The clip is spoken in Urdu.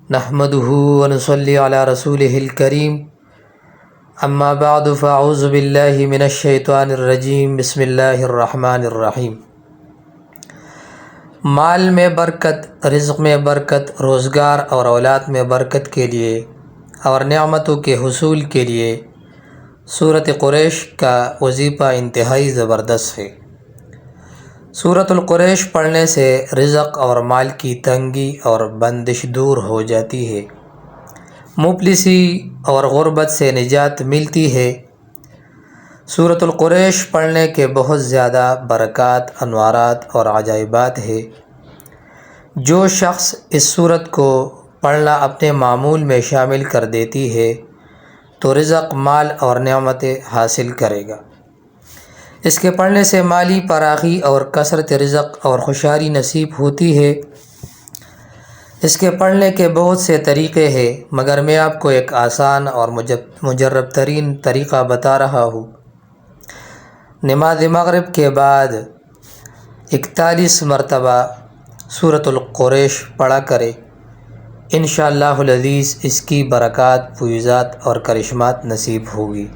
نحمده ونصلي على رسوله الكريم اما بعد فاعوذ باللہ من الشیطان الرجیم بسم اللہ الرحمن الرحیم۔ مال میں برکت، رزق میں برکت، روزگار اور اولاد میں برکت کے لیے اور نعمتوں کے حصول کے لیے سورۃ قریش کا وظیفہ انتہائی زبردست ہے۔ سورۃ القریش پڑھنے سے رزق اور مال کی تنگی اور بندش دور ہو جاتی ہے، مفلسی اور غربت سے نجات ملتی ہے۔ سورۃ القریش پڑھنے کے بہت زیادہ برکات، انوارات اور عجائبات ہے۔ جو شخص اس سورت کو پڑھنا اپنے معمول میں شامل کر دیتی ہے تو رزق، مال اور نعمتیں حاصل کرے گا۔ اس کے پڑھنے سے مالی فراخی اور کثرت رزق اور خوشحالی نصیب ہوتی ہے۔ اس کے پڑھنے کے بہت سے طریقے ہیں، مگر میں آپ کو ایک آسان اور مجرب ترین طریقہ بتا رہا ہوں۔ نماز مغرب کے بعد 41 مرتبہ سورۃ القریش پڑھا کرے، انشاءاللہ العزیز اس کی برکات، فیوزات اور کرشمات نصیب ہوگی۔